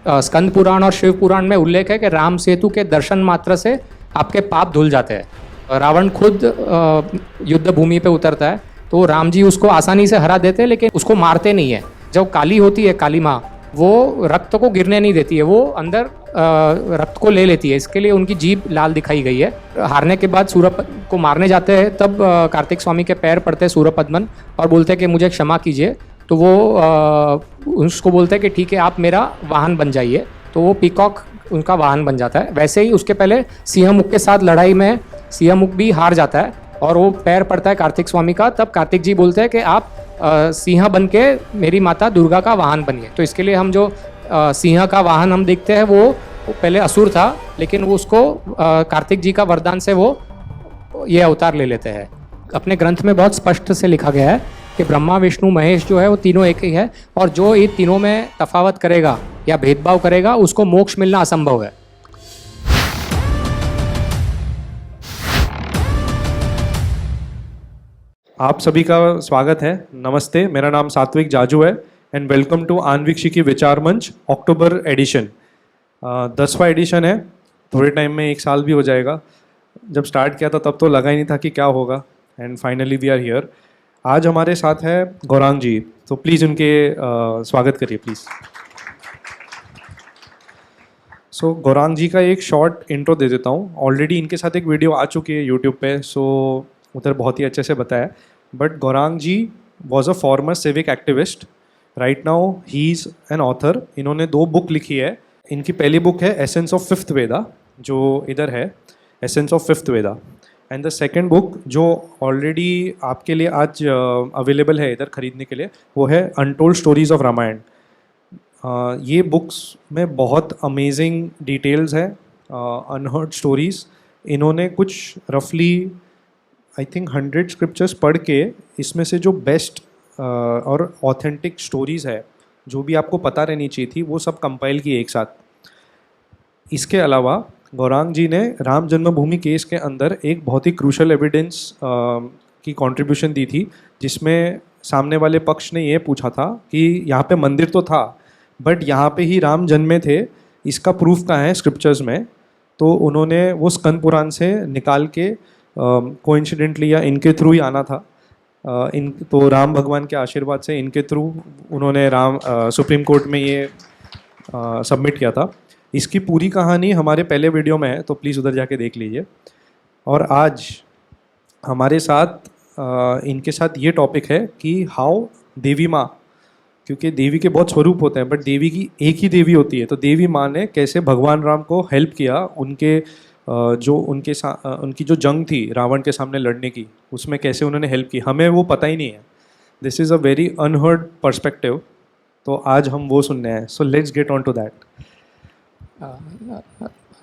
स्कंद पुराण और शिव पुराण में उल्लेख है कि राम सेतु के दर्शन मात्र से आपके पाप धुल जाते हैं। रावण खुद युद्ध भूमि पे उतरता है तो राम जी उसको आसानी से हरा देते हैं, लेकिन उसको मारते नहीं है। जब काली होती है, काली माँ, वो रक्त को गिरने नहीं देती है, वो अंदर रक्त को ले लेती है। इसके लिए उनकी जीभ लाल दिखाई गई है। हारने के बाद सूरप को मारने जाते हैं, तब कार्तिक स्वामी के पैर पड़ते हैं सूरपद्मन और बोलते हैं कि मुझे क्षमा कीजिए। तो वो उसको बोलते हैं कि ठीक है, आप मेरा वाहन बन जाइए। तो वो पीकॉक उनका वाहन बन जाता है। वैसे ही उसके पहले सिंहमुख के साथ लड़ाई में सिंहमुख भी हार जाता है और वो पैर पड़ता है कार्तिक स्वामी का। तब कार्तिक जी बोलते हैं कि आप सिंह बन के मेरी माता दुर्गा का वाहन बनिए। तो इसके लिए हम जो सिंह का वाहन हम देखते हैं वो पहले असुर था, लेकिन वो उसको कार्तिक जी का वरदान से वो ये अवतार ले लेते हैं। अपने ग्रंथ में बहुत स्पष्ट से लिखा गया है कि ब्रह्मा विष्णु महेश जो है वो तीनों एक ही है, और जो इन तीनों में तफावत करेगा या भेदभाव करेगा उसको मोक्ष मिलना असंभव है। आप सभी का स्वागत है। नमस्ते, मेरा नाम सात्विक जाजू है एंड वेलकम टू आन्वीक्षिकी विचार मंच अक्टूबर एडिशन। 10वां एडिशन है। थोड़े टाइम में 1 साल भी हो जाएगा। जब स्टार्ट किया था तब तो लगा ही नहीं था कि क्या होगा, and finally we are here. आज हमारे साथ है गौरांग जी, तो प्लीज़ उनके स्वागत करिए प्लीज़। सो गौरांग जी का एक शॉर्ट इंट्रो दे देता हूँ। ऑलरेडी इनके साथ एक वीडियो आ चुकी है यूट्यूब पे, सो उधर बहुत ही अच्छे से बताया। But Gaurang ji was a former civic activist. Right now he is an author. इन्होंने 2 बुक लिखी है। इनकी पहली बुक है एसेंस ऑफ फिफ्थ वेदा, जो इधर है, essence of fifth Veda. And the second book जो ऑलरेडी आपके लिए आज अवेलेबल है इधर खरीदने के लिए, वो है अनटोल्ड स्टोरीज ऑफ रामायण। ये बुक्स में बहुत अमेजिंग डिटेल्स है, अनहर्ड स्टोरीज। इन्होंने कुछ रफली आई थिंक 100 स्क्रिप्चर्स पढ़ के इसमें से जो बेस्ट और ऑथेंटिक स्टोरीज़ है, जो भी आपको पता रहनी चाहिए थी, वो सब कंपाइल किए एक साथ। इसके अलावा गौरांग जी ने राम जन्मभूमि केस के अंदर एक बहुत ही क्रूशल एविडेंस की कंट्रीब्यूशन दी थी, जिसमें सामने वाले पक्ष ने ये पूछा था कि यहाँ पे मंदिर तो था बट यहाँ पे ही राम जन्मे थे, इसका प्रूफ कहाँ है स्क्रिप्चर्स में। तो उन्होंने वो स्कंद पुराण से निकाल के कोइंसिडेंटली या इनके थ्रू ही आना था। तो राम भगवान के आशीर्वाद से इनके थ्रू उन्होंने सुप्रीम कोर्ट में ये सबमिट किया था। इसकी पूरी कहानी हमारे पहले वीडियो में है, तो प्लीज़ उधर जाके देख लीजिए। और आज हमारे साथ इनके साथ ये टॉपिक है कि हाउ देवी माँ, क्योंकि देवी के बहुत स्वरूप होते हैं बट देवी की एक ही देवी होती है, तो देवी माँ ने कैसे भगवान राम को हेल्प किया, उनके जो उनकी जो जंग थी रावण के सामने लड़ने की, उसमें कैसे उन्होंने हेल्प की, हमें वो पता ही नहीं है। This is a very unheard perspective. तो आज हम वो सुनने हैं। So let's get on to that.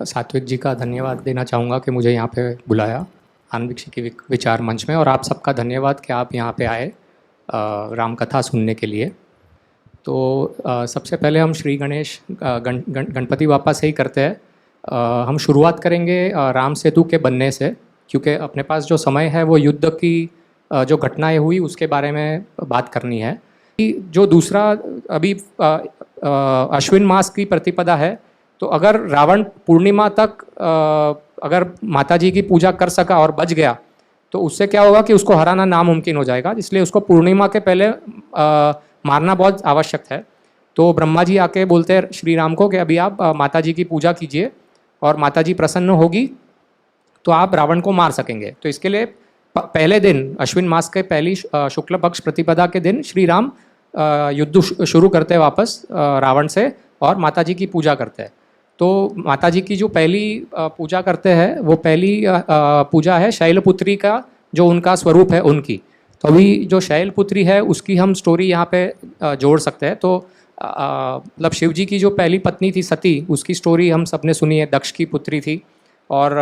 Satvik ji का धन्यवाद देना चाहूँगा कि मुझे यहाँ पे बुलाया आन्वीक्षिकी विचार मंच में, और आप सबका धन्यवाद कि आप यहाँ पे आए राम कथा सुनने के लिए। तो सबसे पहले हम श्री गणेश गणपति बापा से ही करते हैं। हम शुरुआत करेंगे राम सेतु के बनने से, क्योंकि अपने पास जो समय है वो युद्ध की जो घटनाएं हुई उसके बारे में बात करनी है। जो दूसरा अभी अश्विन मास की प्रतिपदा है, तो अगर रावण पूर्णिमा तक अगर माता जी की पूजा कर सका और बच गया, तो उससे क्या होगा कि उसको हराना नामुमकिन हो जाएगा। इसलिए उसको पूर्णिमा के पहले मारना बहुत आवश्यक है। तो ब्रह्मा जी आके बोलते हैं श्री राम को कि अभी आप माता जी की पूजा कीजिए और माता जी प्रसन्न होगी तो आप रावण को मार सकेंगे। तो इसके लिए पहले दिन, अश्विन मास के पहली शुक्ल पक्ष प्रतिपदा के दिन श्री राम युद्ध शुरू करते हैं वापस रावण से, और माता जी की पूजा करते हैं। तो माता जी की जो पहली पूजा करते हैं, वो पहली पूजा है शैलपुत्री का, जो उनका स्वरूप है उनकी। तो अभी जो शैलपुत्री है उसकी हम स्टोरी यहाँ पे जोड़ सकते हैं। तो मतलब शिव जी की जो पहली पत्नी थी सती, उसकी स्टोरी हम सबने सुनी है। दक्ष की पुत्री थी और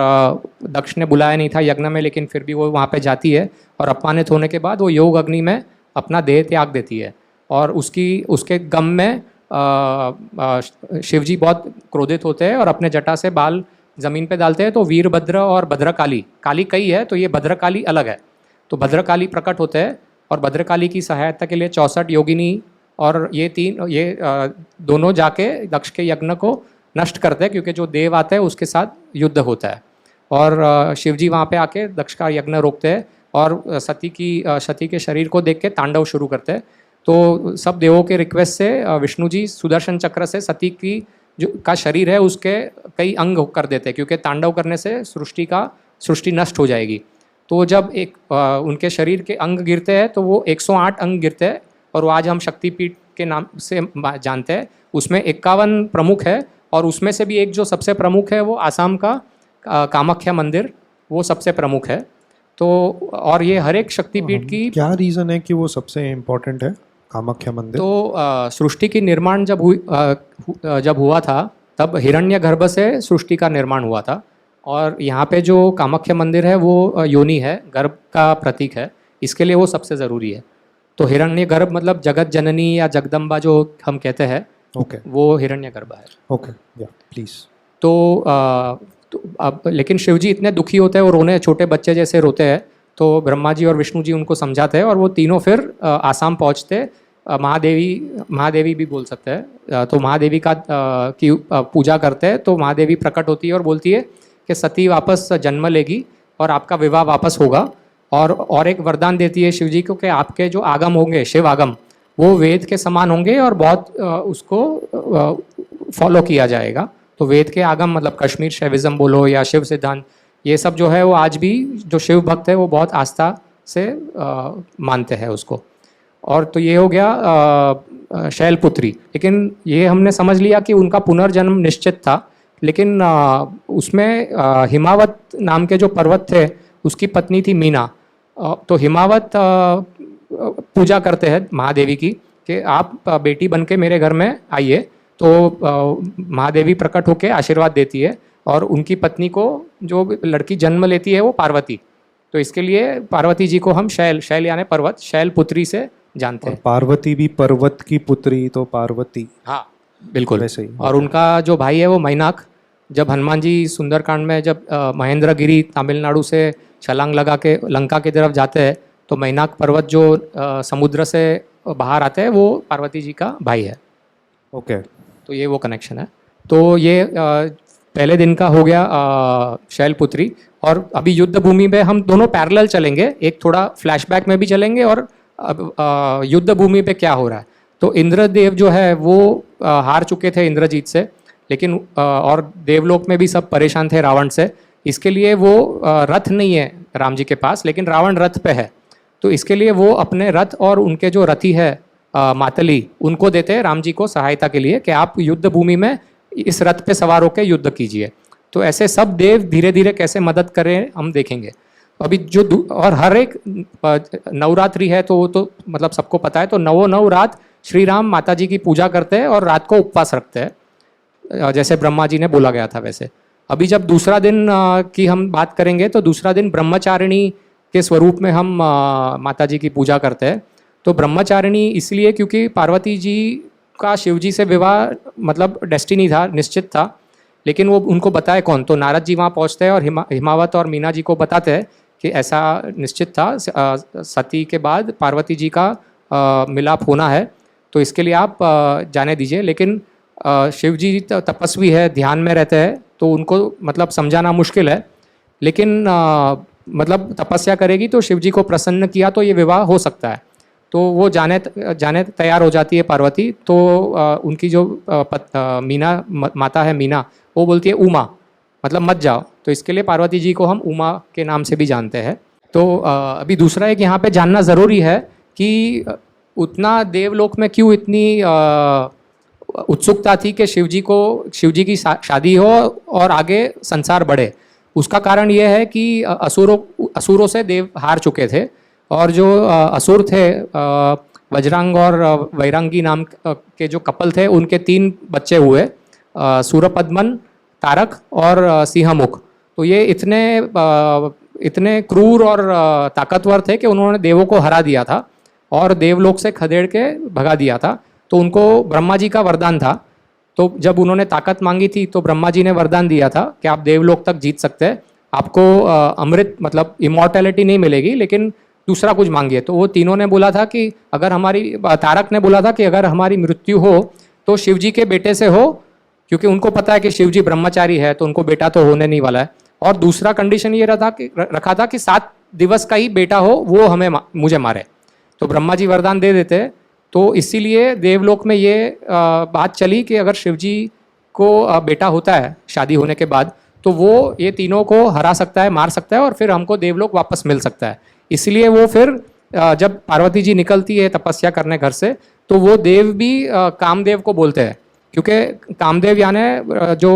दक्ष ने बुलाया नहीं था यज्ञ में, लेकिन फिर भी वो वहाँ पे जाती है और अपमानित होने के बाद वो योग अग्नि में अपना देह त्याग देती है। और उसके गम में शिव जी बहुत क्रोधित होते हैं और अपने जटा से बाल ज़मीन पे डालते हैं। तो वीरभद्र और भद्रकाली, काली कई है तो ये भद्रकाली अलग है, तो भद्रकाली प्रकट होते हैं और भद्रकाली की सहायता के लिए 64 योगिनी और ये दोनों जाके दक्ष के यज्ञ को नष्ट करते हैं, क्योंकि जो देव आते हैं उसके साथ युद्ध होता है। और शिव जी वहाँ पे आके दक्ष का यज्ञ रोकते हैं और सती के शरीर को देख के तांडव शुरू करते हैं। तो सब देवों के रिक्वेस्ट से विष्णु जी सुदर्शन चक्र से सती की का शरीर है उसके कई अंग कर देते हैं, क्योंकि तांडव करने से सृष्टि नष्ट हो जाएगी। तो जब उनके शरीर के अंग गिरते हैं तो वो 108 अंग गिरते हैं, और वो आज हम शक्तिपीठ के नाम से जानते हैं। उसमें 51 प्रमुख है, और उसमें से भी एक जो सबसे प्रमुख है वो आसाम का कामाख्या मंदिर, वो सबसे प्रमुख है। तो और ये हर एक शक्तिपीठ की क्या रीज़न है कि वो सबसे इम्पोर्टेंट है कामाख्या मंदिर? तो सृष्टि की निर्माण जब हुआ था तब हिरण्यगर्भ से सृष्टि का निर्माण हुआ था, और यहाँ पे जो कामाख्या मंदिर है वो योनि है, गर्भ का प्रतीक है, इसके लिए वो सबसे ज़रूरी है। तो हिरण्यगर्भ मतलब जगत जननी या जगदम्बा जो हम कहते हैं, ओके वो हिरण्यगर्भ है। ओके या प्लीज़। तो अब लेकिन शिव जी इतने दुखी होते हैं, वो रोने, छोटे बच्चे जैसे रोते हैं। तो ब्रह्मा जी और विष्णु जी उनको समझाते हैं, और वो तीनों फिर आसाम पहुँचते। महादेवी भी बोल सकते हैं। तो महादेवी की पूजा करते हैं। तो महादेवी प्रकट होती है और बोलती है कि सती वापस जन्म लेगी और आपका विवाह वापस होगा। और एक वरदान देती है शिव जी को कि आपके जो आगम होंगे, शिव आगम, वो वेद के समान होंगे और बहुत उसको फॉलो किया जाएगा। तो वेद के आगम मतलब कश्मीर शैविज्म बोलो या शिव सिद्धांत, ये सब जो है वो आज भी जो शिव भक्त है वो बहुत आस्था से मानते हैं उसको। और तो ये हो गया शैलपुत्री। लेकिन ये हमने समझ लिया कि उनका पुनर्जन्म निश्चित था, लेकिन उसमें हिमावत नाम के जो पर्वत थे उसकी पत्नी थी मीना। तो हिमावत पूजा करते हैं महादेवी की कि आप बेटी बन के मेरे घर में आइए। तो महादेवी प्रकट होकर आशीर्वाद देती है, और उनकी पत्नी को जो लड़की जन्म लेती है वो पार्वती। तो इसके लिए पार्वती जी को हम शैल यानी पर्वत, शैलपुत्री से जानते हैं। पार्वती भी पर्वत की पुत्री, तो पार्वती, हाँ बिल्कुल वैसे ही। और उनका जो भाई है वो मैनाक। जब हनुमान जी सुंदरकांड में जब महेंद्रगिरी तमिलनाडु से छलांग लगा के लंका की तरफ जाते हैं, तो मैनाक पर्वत जो समुद्र से बाहर आते हैं वो पार्वती जी का भाई है। ओके तो ये वो कनेक्शन है। तो ये पहले दिन का हो गया शैलपुत्री। और अभी युद्ध भूमि में हम दोनों पैरेलल चलेंगे, एक थोड़ा फ्लैशबैक में भी चलेंगे और अब युद्ध भूमि पे क्या हो रहा है। तो इंद्रदेव जो है वो हार चुके थे इंद्रजीत से, लेकिन और देवलोक में भी सब परेशान थे रावण से। इसके लिए वो रथ नहीं है राम जी के पास, लेकिन रावण रथ पे है। तो इसके लिए वो अपने रथ और उनके जो रथी है मातली, उनको देते हैं राम जी को सहायता के लिए कि आप युद्ध भूमि में इस रथ पे सवार होकर युद्ध कीजिए। तो ऐसे सब देव धीरे धीरे कैसे मदद करें हम देखेंगे। अभी और हर एक नवरात्रि है तो वो तो मतलब सबको पता है। तो नौ रात श्री राम माता जी की पूजा करते हैं और रात को उपवास रखते हैं, जैसे ब्रह्मा जी ने बोला गया था वैसे। अभी जब दूसरा दिन की हम बात करेंगे तो दूसरा दिन ब्रह्मचारिणी के स्वरूप में हम माता जी की पूजा करते हैं। तो ब्रह्मचारिणी इसलिए क्योंकि पार्वती जी का शिव जी से विवाह मतलब डेस्टिनी था, निश्चित था, लेकिन वो उनको बताए कौन। तो नारद जी वहाँ पहुँचते हैं और हिमावत और मीना जी को बताते हैं कि ऐसा निश्चित था, सती के बाद पार्वती जी का मिलाप होना है, तो इसके लिए आप जाने दीजिए। लेकिन शिव जी तपस्वी है, ध्यान में रहते हैं, तो उनको मतलब समझाना मुश्किल है। लेकिन मतलब तपस्या करेगी तो शिव जी को प्रसन्न किया तो ये विवाह हो सकता है। तो वो जाने तैयार हो जाती है पार्वती। तो उनकी जो मीना माता है, मीना, वो बोलती है उमा, मतलब मत जाओ। तो इसके लिए पार्वती जी को हम उमा के नाम से भी जानते हैं। तो अभी दूसरा एक यहाँ पे जानना ज़रूरी है कि उतना देवलोक में क्यों इतनी उत्सुकता थी कि शिव जी की शादी हो और आगे संसार बढ़े। उसका कारण यह है कि असुरों से देव हार चुके थे, और जो असुर थे वज्रांग और वैरांगी नाम के जो कपल थे, उनके 3 बच्चे हुए, सूरपद्मन, तारक और सिंहमुख। तो ये इतने क्रूर और ताकतवर थे कि उन्होंने देवों को हरा दिया था और देवलोक से खदेड़ के भगा दिया था। तो उनको ब्रह्मा जी का वरदान था। तो जब उन्होंने ताकत मांगी थी तो ब्रह्मा जी ने वरदान दिया था कि आप देवलोक तक जीत सकते हैं, आपको अमृत मतलब इमॉर्टैलिटी नहीं मिलेगी, लेकिन दूसरा कुछ मांगिए। तो वो तीनों ने बोला था कि अगर हमारी, तारक ने बोला था कि अगर हमारी मृत्यु हो तो शिव जी के बेटे से हो, क्योंकि उनको पता है कि शिव जी ब्रह्मचारी है तो उनको बेटा तो होने नहीं वाला है। और दूसरा कंडीशन ये रखा था कि 7 दिवस का ही बेटा हो, वो मुझे मारे। तो ब्रह्मा जी वरदान दे देते। तो इसीलिए देवलोक में ये बात चली कि अगर शिव जी को बेटा होता है शादी होने के बाद, तो वो ये तीनों को हरा सकता है, मार सकता है, और फिर हमको देवलोक वापस मिल सकता है। इसलिए वो फिर जब पार्वती जी निकलती है तपस्या करने घर से, तो वो देव भी कामदेव को बोलते हैं, क्योंकि कामदेव यानी जो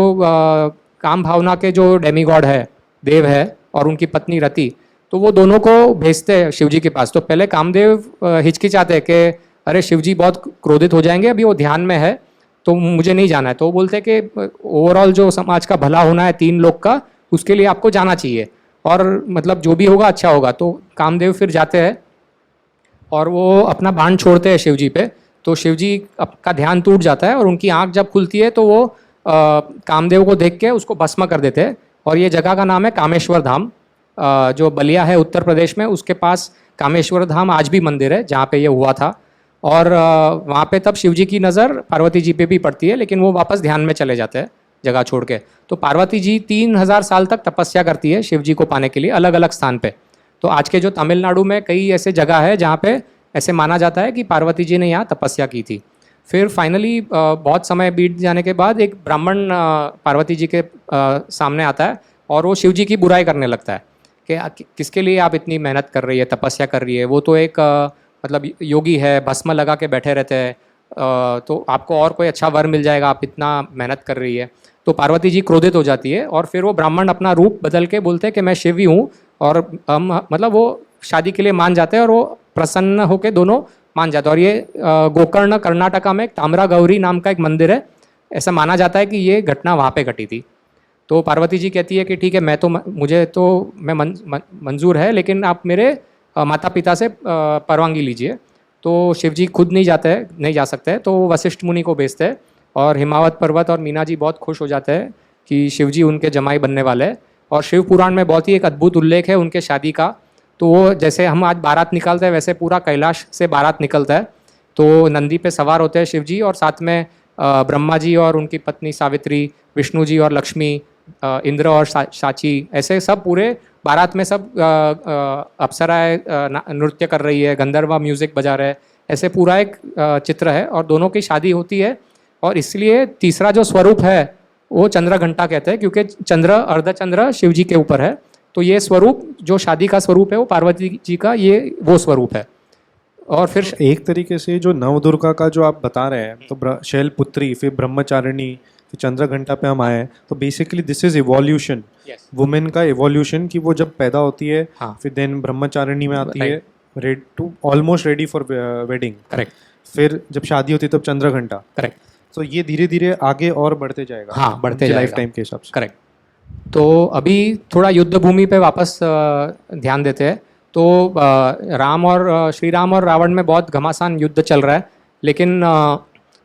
काम भावना के जो डेमीगॉड है, देव है, और उनकी पत्नी रति, तो वो दोनों को भेजते हैं शिव जी के पास। तो पहले कामदेव हिचकिचाते हैं कि अरे शिव जी बहुत क्रोधित हो जाएंगे, अभी वो ध्यान में है तो मुझे नहीं जाना है। तो वो बोलते हैं कि ओवरऑल जो समाज का भला होना है 3 लोग का, उसके लिए आपको जाना चाहिए, और मतलब जो भी होगा अच्छा होगा। तो कामदेव फिर जाते हैं और वो अपना बाण छोड़ते हैं शिव जी पे। तो शिव जी का ध्यान टूट जाता है और उनकी आंख जब खुलती है तो वो कामदेव को देख के उसको भस्म कर देते हैं। और ये जगह का नाम है कामेश्वर धाम, जो बलिया है उत्तर प्रदेश में, उसके पास कामेश्वर धाम आज भी मंदिर है जहाँ पे ये हुआ था। और वहाँ पे तब शिव जी की नज़र पार्वती जी पे भी पड़ती है, लेकिन वो वापस ध्यान में चले जाते हैं जगह छोड़ के। तो पार्वती जी 3000 साल तक तपस्या करती है शिव जी को पाने के लिए, अलग अलग स्थान पे। तो आज के जो तमिलनाडु में कई ऐसे जगह है जहाँ पे ऐसे माना जाता है कि पार्वती जी ने यहाँ तपस्या की थी। फिर फाइनली बहुत समय बीत जाने के बाद एक ब्राह्मण पार्वती जी के सामने आता है और वो शिव जी की बुराई करने लगता है कि किसके लिए आप इतनी मेहनत कर रही है, तपस्या कर रही है, वो तो एक मतलब योगी है, भस्म लगा के बैठे रहते हैं, तो आपको और कोई अच्छा वर मिल जाएगा, आप इतना मेहनत कर रही है। तो पार्वती जी क्रोधित हो जाती है और फिर वो ब्राह्मण अपना रूप बदल के बोलते हैं कि मैं शिव ही हूँ, और हम मतलब वो शादी के लिए मान जाते हैं और वो प्रसन्न होकर दोनों मान जाते हैं। और ये गोकर्ण कर्नाटका में एक ताम्रा गौरी नाम का एक मंदिर है, ऐसा माना जाता है कि ये घटना वहाँ पे घटी थी। तो पार्वती जी कहती है कि ठीक है, मुझे तो मैं मंजूर है, लेकिन आप मेरे माता पिता से परवानगी लीजिए। तो शिव जी खुद नहीं जा सकते, तो वशिष्ठ मुनि को भेजते हैं। और हिमावत पर्वत और मीना जी बहुत खुश हो जाते हैं कि शिव जी उनके जमाई बनने वाले हैं। और शिव पुराण में बहुत ही एक अद्भुत उल्लेख है उनके शादी का। तो वो जैसे हम आज बारात निकालते हैं, वैसे पूरा कैलाश से बारात निकलता है। तो नंदी पे सवार होते हैं शिव जी, और साथ में ब्रह्मा जी और उनकी पत्नी सावित्री, विष्णु जी और लक्ष्मी, इंद्र और साची, ऐसे सब पूरे बारात में सब अप्सराएं नृत्य कर रही है, गंधर्वा म्यूजिक बजा रहे हैं, ऐसे पूरा एक चित्र है। और दोनों की शादी होती है। और इसलिए तीसरा जो स्वरूप है वो चंद्र घंटा कहते हैं, क्योंकि चंद्र अर्धचंद्र शिव जी के ऊपर है। तो ये स्वरूप जो शादी का स्वरूप है वो पार्वती जी का ये वो स्वरूप है। और फिर एक तरीके से जो नवदुर्गा का जो आप बता रहे हैं, तो शैलपुत्री, फिर ब्रह्मचारिणी, फिर चंद्र घंटा पे हम आए हैं, तो basically this is evolution, women का इवोल्यूशन, कि वो जब पैदा होती है, हाँ, फिर देन ब्रह्मचारिणी में आती है, ready to almost ready for wedding, correct, फिर जब शादी होती है तब चंद्र घंटा, करेक्ट। तो ये धीरे धीरे आगे और बढ़ते जाएगा, हाँ, बढ़ते जाएगा लाइफ टाइम के हिसाब से, करेक्ट। तो अभी थोड़ा युद्ध भूमि पे वापस ध्यान देते हैं। तो श्री राम और रावण में बहुत घमासान युद्ध चल रहा है, लेकिन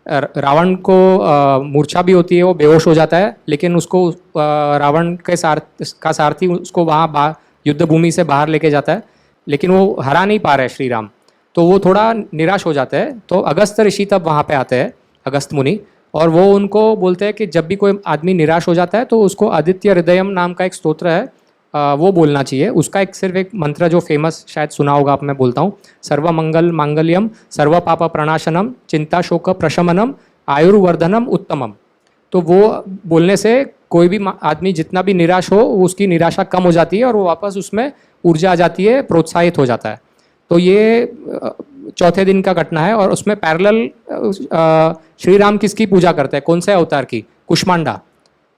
रावण को मूर्छा भी होती है, वो बेहोश हो जाता है, लेकिन उसको रावण के सारथी उसको वहाँ युद्ध भूमि से बाहर लेके जाता है, लेकिन वो हरा नहीं पा रहे श्री राम। तो वो थोड़ा निराश हो जाते हैं। तो अगस्त ऋषि तब वहाँ पे आते हैं, अगस्त मुनि, और वो उनको बोलते हैं कि जब भी कोई आदमी निराश हो जाता है तो उसको आदित्य हृदयम नाम का एक स्तोत्र है, वो बोलना चाहिए। उसका सिर्फ एक मंत्र जो फेमस शायद सुना होगा आप, मैं बोलता हूँ, सर्व मंगल मांगल्यम सर्व पाप प्रणाशनम चिंता शोक प्रशमनम आयुर्वर्धनम उत्तमम। तो वो बोलने से कोई भी आदमी जितना भी निराश हो, उसकी निराशा कम हो जाती है और वो वापस उसमें ऊर्जा आ जाती है, प्रोत्साहित हो जाता है। तो ये चौथे दिन का घटना है। और उसमें पैरेलल श्री राम किसकी पूजा करते हैं, कौन से अवतार की? कुष्मांडा।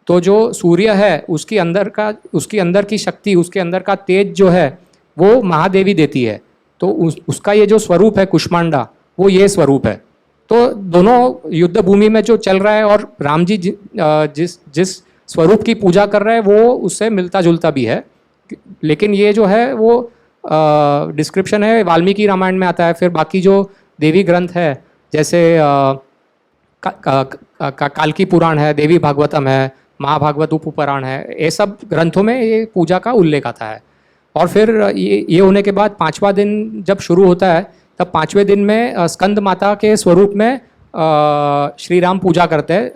तो जो सूर्य है उसकी अंदर की शक्ति, उसके अंदर का तेज जो है वो महादेवी देती है। तो उसका ये जो स्वरूप है कुष्मांडा, वो ये स्वरूप है। तो दोनों युद्ध भूमि में जो चल रहा है, और राम जी जिस स्वरूप की पूजा कर रहे हैं वो उससे मिलता जुलता भी है। लेकिन ये जो है वो डिस्क्रिप्शन है वाल्मीकि रामायण में आता है। फिर बाकी जो देवी ग्रंथ है, जैसे काल्की पुराण है, देवी भागवतम है, महाभागवत उपपुराण है, ये सब ग्रंथों में ये पूजा का उल्लेख आता है। और फिर ये होने के बाद 5वां दिन जब शुरू होता है तब 5वें दिन में स्कंद माता के स्वरूप में श्री राम पूजा करते हैं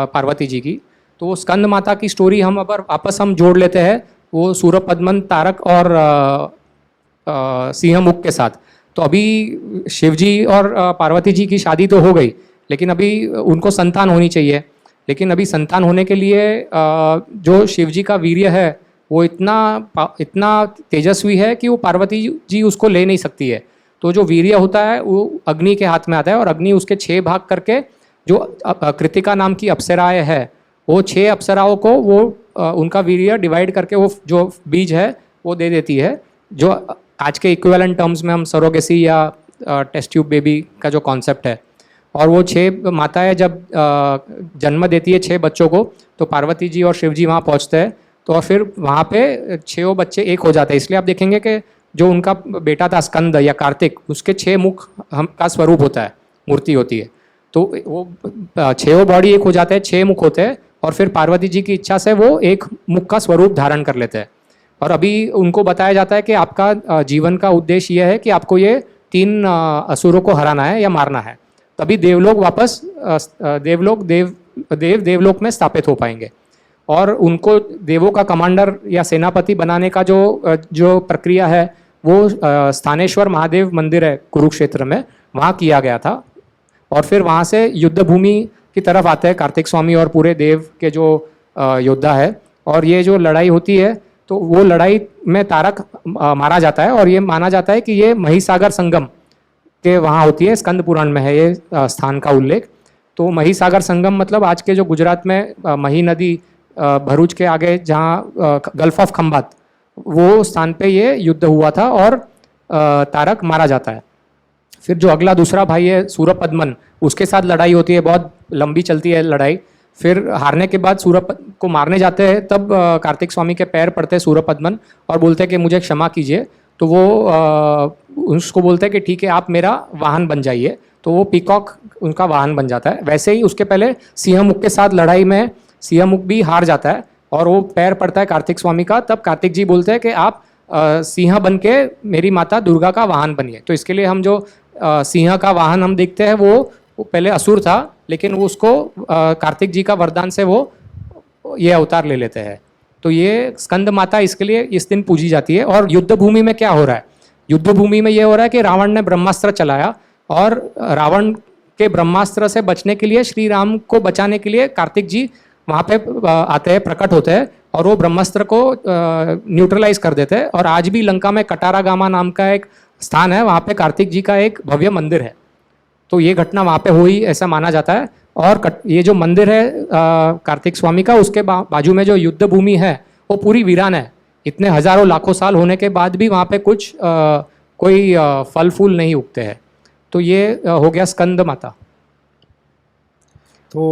पार्वती जी की। तो वो स्कंद माता की स्टोरी हम अगर वापस हम जोड़ लेते हैं वो सूरपद्मन, तारक और सिंहमुख के साथ। तो अभी शिवजी और पार्वती जी की शादी तो हो गई, लेकिन अभी उनको संतान होनी चाहिए। लेकिन अभी संतान होने के लिए जो शिवजी का वीर्य है वो इतना तेजस्वी है कि वो पार्वती जी उसको ले नहीं सकती है। तो जो वीर्य होता है वो अग्नि के हाथ में आता है और अग्नि उसके 6 भाग करके जो कृतिका नाम की अप्सराएं है वो 6 अप्सराओं को वो उनका वीर्य डिवाइड करके वो जो बीज है वो दे देती है, जो आज के इक्विवेलेंट टर्म्स में हम सरोगेसी या टेस्ट ट्यूब बेबी का जो कॉन्सेप्ट है। और वो 6 माताएं जब जन्म देती है 6 बच्चों को, तो पार्वती जी और शिव जी वहाँ पहुँचते हैं। तो और फिर वहाँ पे 6 बच्चे एक हो जाते हैं। इसलिए आप देखेंगे कि जो उनका बेटा था स्कंद या कार्तिक, उसके 6 मुख का स्वरूप होता है, मूर्ति होती है। तो वो 6 बॉडी एक हो जाते हैं, 6 मुख होते हैं और फिर पार्वती जी की इच्छा से वो एक मुख का स्वरूप धारण कर लेते हैं। और अभी उनको बताया जाता है कि आपका जीवन का उद्देश्य यह है कि आपको ये 3 असुरों को हराना है या मारना है, तभी देवलोक वापस देवलोक में स्थापित हो पाएंगे। और उनको देवों का कमांडर या सेनापति बनाने का जो प्रक्रिया है वो स्थानेश्वर महादेव मंदिर है कुरुक्षेत्र में, वहाँ किया गया था। और फिर वहाँ से युद्ध भूमि की तरफ आते हैं कार्तिक स्वामी और पूरे देव के जो योद्धा है। और ये जो लड़ाई होती है तो वो लड़ाई में तारक मारा जाता है और ये माना जाता है कि ये महिसागर संगम के वहाँ होती है। स्कंद पुराण में है ये स्थान का उल्लेख। तो महिसागर संगम मतलब आज के जो गुजरात में मही नदी भरूच के आगे जहाँ गल्फ ऑफ खंबात, वो स्थान पे ये युद्ध हुआ था और तारक मारा जाता है। फिर जो अगला दूसरा भाई है सूरपद्मन, उसके साथ लड़ाई होती है, बहुत लंबी चलती है लड़ाई। फिर हारने के बाद सूरप को मारने जाते हैं, तब कार्तिक स्वामी के पैर पड़ते हैं सूरपद्मन और बोलते हैं कि मुझे क्षमा कीजिए। तो वो उसको बोलते हैं कि ठीक है आप मेरा वाहन बन जाइए। तो वो पीकॉक उनका वाहन बन जाता है। वैसे ही उसके पहले सिंहमुख के साथ लड़ाई में सिंहमुख भी हार जाता है और वो पैर पड़ता है कार्तिक स्वामी का। तब कार्तिक जी बोलते हैं कि आप सिंह बन के मेरी माता दुर्गा का वाहन बनिए। तो इसके लिए हम जो सिंह का वाहन हम देखते हैं वो पहले असुर था, लेकिन वो उसको कार्तिक जी का वरदान से वो ये अवतार ले लेते हैं। तो ये स्कंद माता इसके लिए इस दिन पूजी जाती है। और युद्ध भूमि में क्या हो रहा है? युद्ध भूमि में ये हो रहा है कि रावण ने ब्रह्मास्त्र चलाया और रावण के ब्रह्मास्त्र से बचने के लिए, श्री राम को बचाने के लिए कार्तिक जी वहाँ पे आते हैं, प्रकट होते हैं और वो ब्रह्मास्त्र को न्यूट्रलाइज कर देते हैं। और आज भी लंका में कटारा गामा नाम का एक स्थान है, वहाँ पे कार्तिक जी का एक भव्य मंदिर है। तो ये घटना वहाँ पे हुई ऐसा माना जाता है। और ये जो मंदिर है कार्तिक स्वामी का, उसके बाजू में जो युद्ध भूमि है वो पूरी वीरान है। इतने हजारों लाखों साल होने के बाद भी वहाँ पे कुछ कोई फल फूल नहीं उगते हैं। तो ये हो गया स्कंद माता। तो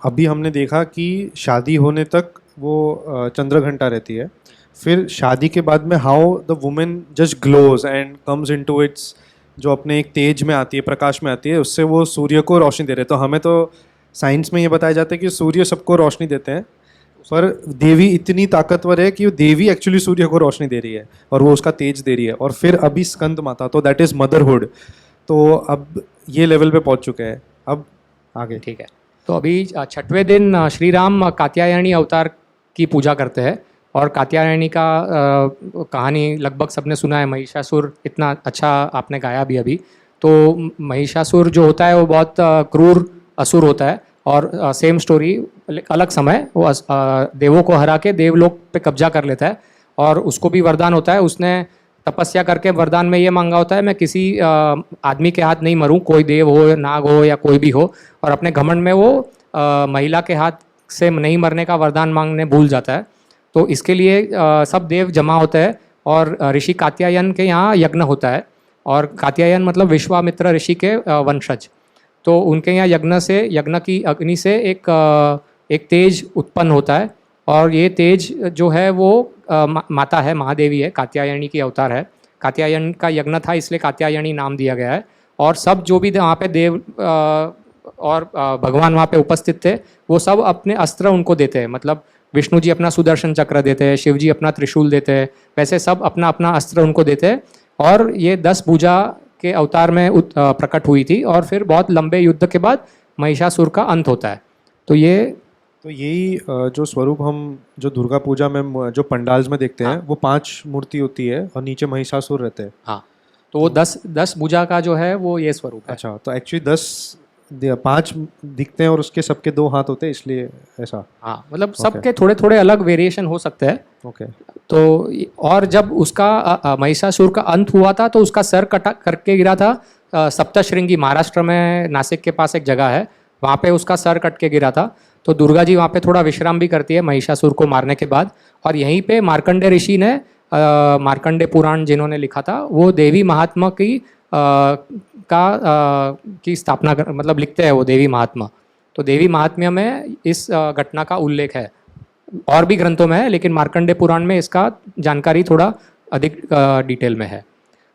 अभी हमने देखा कि शादी होने तक वो चंद्रघंटा रहती है, फिर शादी के बाद में how the women just glows and comes into its, जो अपने एक तेज में आती है, प्रकाश में आती है, उससे वो सूर्य को रोशनी दे रहे हैं। तो हमें तो साइंस में ये बताया जाता है कि सूर्य सबको रोशनी देते हैं, पर देवी इतनी ताकतवर है कि देवी एक्चुअली सूर्य को रोशनी दे रही है और वो उसका तेज दे रही है। और फिर अभी स्कंद माता, तो दैट इज़ मदरहुड। तो अब ये लेवल पे पहुंच चुके हैं। अब आगे ठीक है। तो अभी 6वें दिन श्री राम कात्यायनी अवतार की पूजा करते हैं। और कात्यायनी का कहानी लगभग सबने सुना है। महिषासुर, इतना अच्छा आपने गाया भी अभी। तो महिषासुर जो होता है वो बहुत क्रूर असुर होता है। और सेम स्टोरी अलग समय वो देवों को हरा के देवलोक पे कब्जा कर लेता है। और उसको भी वरदान होता है, उसने तपस्या करके वरदान में ये मांगा होता है मैं किसी आदमी के हाथ नहीं मरूं, कोई देव हो, नाग हो या कोई भी हो। और अपने घमंड में वो महिला के हाथ से नहीं मरने का वरदान मांगने भूल जाता है। तो इसके लिए सब देव जमा होते हैं और ऋषि कात्यायन के यहाँ यज्ञ होता है। और कात्यायन मतलब विश्वामित्र ऋषि के वंशज। तो उनके यहाँ यज्ञ की अग्नि से एक तेज उत्पन्न होता है। और ये तेज जो है वो माता है, महादेवी है, कात्यायनी की अवतार है। कात्यायन का यज्ञ था इसलिए कात्यायनी नाम दिया गया है। और सब जो भी वहाँ पे देव और भगवान वहाँ पे उपस्थित थे वो सब अपने अस्त्र उनको देते हैं। मतलब विष्णु जी अपना सुदर्शन चक्र देते हैं, शिव जी अपना त्रिशूल देते हैं, वैसे सब अपना अपना अस्त्र उनको देते हैं। और ये 10 भुजा के अवतार में प्रकट हुई थी और फिर बहुत लंबे युद्ध के बाद महिषासुर का अंत होता है। तो यही जो स्वरूप हम जो दुर्गा पूजा में जो पंडाल्स में देखते हैं वो 5 मूर्ति होती है और नीचे महिषासुर रहते हैं। हाँ, तो वो 10 भुजा का जो है वो ये स्वरूप है। अच्छा, तो एक्चुअली 5 दिखते हैं और उसके सबके 2 हाथ होते हैं, इसलिए ऐसा। हाँ, मतलब सबके थोड़े थोड़े अलग वेरिएशन हो सकते हैं। ओके। तो और जब उसका महिषासुर का अंत हुआ था तो उसका सर कटा करके गिरा था। सप्तशृंगी महाराष्ट्र में नासिक के पास एक जगह है, वहाँ पे उसका सर कट के गिरा था। तो दुर्गा जी वहाँ पे थोड़ा विश्राम भी करती है महिषासुर को मारने के बाद। और यहीं पे मार्कंडे ऋषि ने मार्कंडे पुराण जिन्होंने लिखा था वो देवी महात्मा की स्थापना मतलब लिखते हैं वो देवी महात्मा। तो देवी महात्म्य में इस घटना का उल्लेख है, और भी ग्रंथों में है, लेकिन मार्कंडे पुराण में इसका जानकारी थोड़ा अधिक डिटेल में है।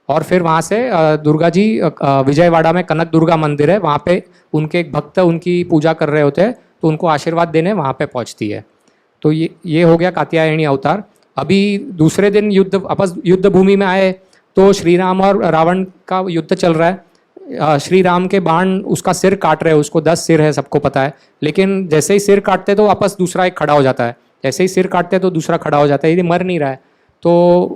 और फिर वहाँ से दुर्गा जी विजयवाड़ा में कनक दुर्गा मंदिर है, वहाँ पे उनके एक भक्त उनकी पूजा कर रहे होते हैं, तो उनको आशीर्वाद देने वहाँ पे पहुँचती है। तो ये हो गया कात्यायनी अवतार। अभी दूसरे दिन वापस युद्ध भूमि में आए तो श्री राम और रावण का युद्ध चल रहा है। श्री राम के बाण उसका सिर काट रहे हैं, उसको 10 सिर है सबको पता है, लेकिन जैसे ही सिर काटते तो वापस दूसरा एक खड़ा हो जाता है, जैसे ही सिर काटते तो दूसरा खड़ा हो जाता है, यदि मर नहीं रहा है। तो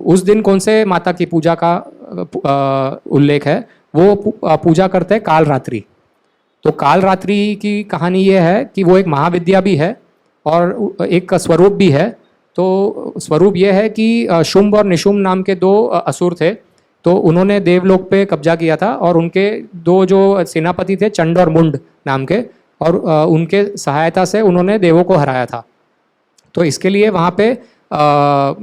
उस दिन कौन से माता की पूजा का उल्लेख है, वो पूजा करते हैं काल रात्रि। तो काल रात्रि की कहानी ये है कि वो एक महाविद्या भी है और एक स्वरूप भी है। तो स्वरूप ये है कि शुंभ और निशुंभ नाम के 2 असुर थे, तो उन्होंने देवलोक पे कब्जा किया था और उनके 2 जो सेनापति थे चंड और मुंड नाम के, और उनके सहायता से उन्होंने देवों को हराया था। तो इसके लिए वहाँ पे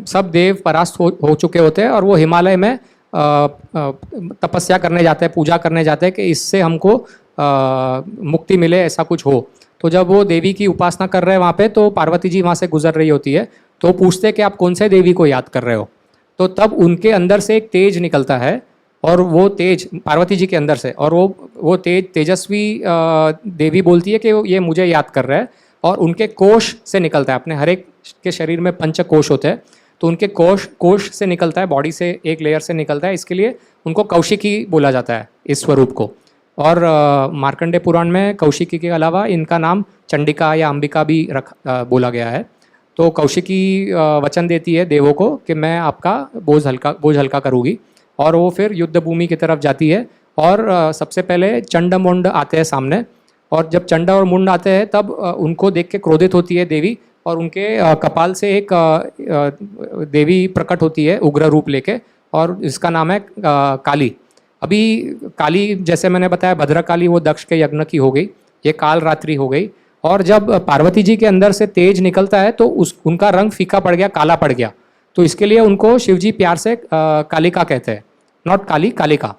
सब देव परास्त हो चुके होते हैं और वो हिमालय में तपस्या करने जाते हैं, पूजा करने जाते हैं कि इससे हमको मुक्ति मिले, ऐसा कुछ हो। तो जब वो देवी की उपासना कर रहे हैं वहाँ पे, तो पार्वती जी वहाँ से गुजर रही होती है, तो पूछते हैं कि आप कौन से देवी को याद कर रहे हो। तो तब उनके अंदर से एक तेज निकलता है, और वो तेज पार्वती जी के अंदर से, और वो तेजस्वी देवी बोलती है कि ये मुझे याद कर रहा है, और उनके कोश से निकलता है। अपने हर एक के शरीर में 5 कोश होते हैं, तो उनके कोश से निकलता है, बॉडी से एक लेयर से निकलता है, इसके लिए उनको कौशिकी बोला जाता है इस स्वरूप को। और मार्कंडे पुराण में कौशिकी के अलावा इनका नाम चंडिका या अंबिका भी बोला गया है। तो कौशिकी वचन देती है देवों को कि मैं आपका बोझ हल्का करूँगी, और वो फिर युद्ध भूमि की तरफ जाती है। और सबसे पहले चंड मुंड आते हैं सामने, और जब चंड और मुंड आते हैं तब उनको देख के क्रोधित होती है देवी, और उनके कपाल से एक देवी प्रकट होती है उग्र रूप लेके, और इसका नाम है काली। अभी काली, जैसे मैंने बताया भद्रकाली, वो दक्ष के यज्ञ की हो गई, ये काल रात्रि हो गई। और जब पार्वती जी के अंदर से तेज निकलता है तो उनका रंग फीका पड़ गया, काला पड़ गया। तो इसके लिए उनको शिवजी प्यार से कालिका कहते हैं, नॉट काली, कालिका।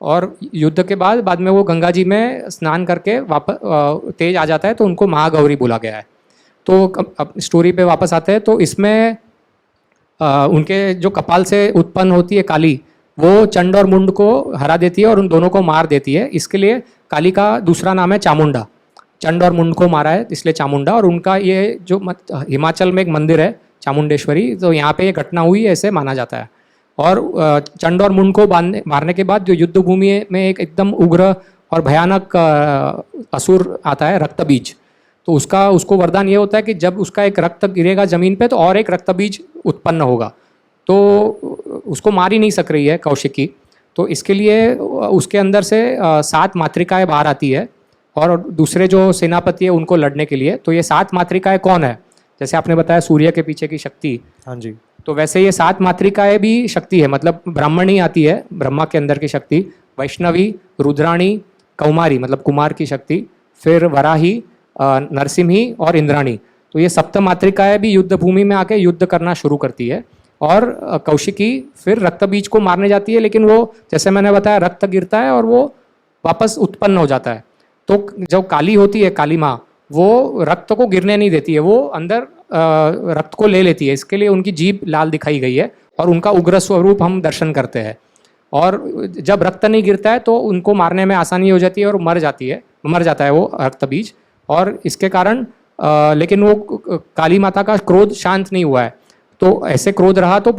और युद्ध के बाद में वो गंगा जी में स्नान करके वापस तेज आ जाता है, तो उनको महागौरी बोला गया है। तो अब स्टोरी पे वापस आते हैं, तो इसमें उनके जो कपाल से उत्पन्न होती है काली, वो चंड और मुंड को हरा देती है और उन दोनों को मार देती है। इसके लिए काली का दूसरा नाम है चामुंडा। चंड और मुंड को मारा है इसलिए चामुंडा। और उनका ये जो हिमाचल में एक मंदिर है चामुंडेश्वरी, तो यहाँ पे ये घटना हुई ऐसे माना जाता है। और चंड और मुंड को मारने के बाद जो युद्ध भूमि में एक एकदम उग्र और भयानक असुर आता है, रक्तबीज। तो उसको वरदान ये होता है कि जब उसका एक रक्त गिरेगा जमीन पे तो और एक रक्तबीज उत्पन्न होगा। तो उसको मार ही नहीं सक रही है कौशिकी, तो इसके लिए उसके अंदर से 7 मातृकाएं बाहर आती है, और दूसरे जो सेनापति है उनको लड़ने के लिए। तो ये 7 मातृकाएं कौन है, जैसे आपने बताया सूर्य के पीछे की शक्ति, हाँ जी, तो वैसे ये 7 मातृकाएं भी शक्ति है, मतलब ब्राह्मणी आती है, ब्रह्मा के अंदर की शक्ति, वैष्णवी, रुद्राणी, कौमारी मतलब कुमार की शक्ति, फिर वराही, नरसिम्ही और इंद्राणी। तो ये सप्त मातृकाएं भी युद्ध भूमि में आके युद्ध करना शुरू करती है। और कौशिकी फिर रक्तबीज को मारने जाती है, लेकिन वो जैसे मैंने बताया रक्त गिरता है और वो वापस उत्पन्न हो जाता है। तो जब काली होती है, काली माँ, वो रक्त को गिरने नहीं देती है, वो अंदर रक्त को ले लेती है। इसके लिए उनकी जीभ लाल दिखाई गई है और उनका उग्र स्वरूप हम दर्शन करते हैं। और जब रक्त नहीं गिरता है तो उनको मारने में आसानी हो जाती है और मर जाता है वो रक्तबीज। और इसके कारण लेकिन वो काली माता का क्रोध शांत नहीं हुआ है। तो ऐसे क्रोध रहा तो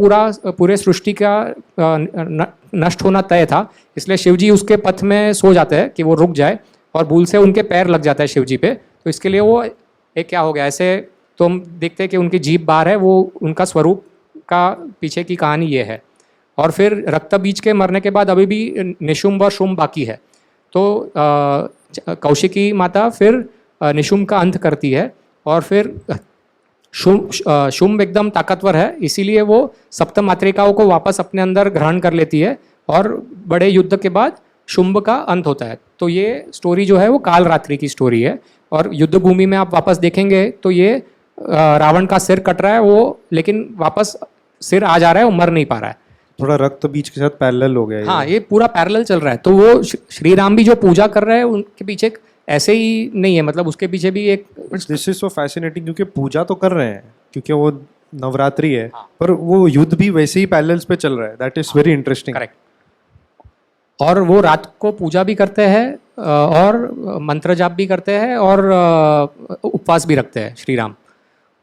पूरे सृष्टि का नष्ट होना तय था। इसलिए शिव जी उसके पथ में सो जाते हैं कि वो रुक जाए, और भूल से उनके पैर लग जाता है शिव जी पे। तो इसके लिए वो एक क्या हो गया, ऐसे तो हम देखते हैं कि उनकी जीभ बाहर है, वो उनका स्वरूप का पीछे की कहानी ये है। और फिर रक्त बीज के मरने के बाद अभी भी निशुंभ और शुंभ बाकी है। तो कौशिकी माता फिर निशुंभ का अंत करती है, और फिर शुंभ एकदम ताकतवर है, इसीलिए वो सप्त मातृकाओं को वापस अपने अंदर ग्रहण कर लेती है, और बड़े युद्ध के बाद शुंभ का अंत होता है। तो ये स्टोरी जो है वो काल रात्रि की स्टोरी है। और युद्ध भूमि में आप वापस देखेंगे तो ये रावण का सिर कट रहा है वो, लेकिन वापस सिर आ जा रहा है, वो मर नहीं पा रहा है। थोड़ा रक्त बीज के साथ पैरेलल हो गया ये। हाँ, ये पूरा पैरेलल चल रहा है। तो वो श्री राम भी जो पूजा कर रहे हैं उनके पीछे ऐसे ही नहीं है, मतलब उसके पीछे भी एक दिस इज सो फैसिनेटिंग, क्योंकि पूजा तो कर रहे हैं क्योंकि वो नवरात्रि है, हाँ। पर वो युद्ध भी वैसे ही पैरेलल्स पे चल रहा है। That is very interesting. Correct. और वो रात को पूजा भी करते हैं और मंत्र जाप भी करते हैं और उपवास भी रखते हैं श्री राम।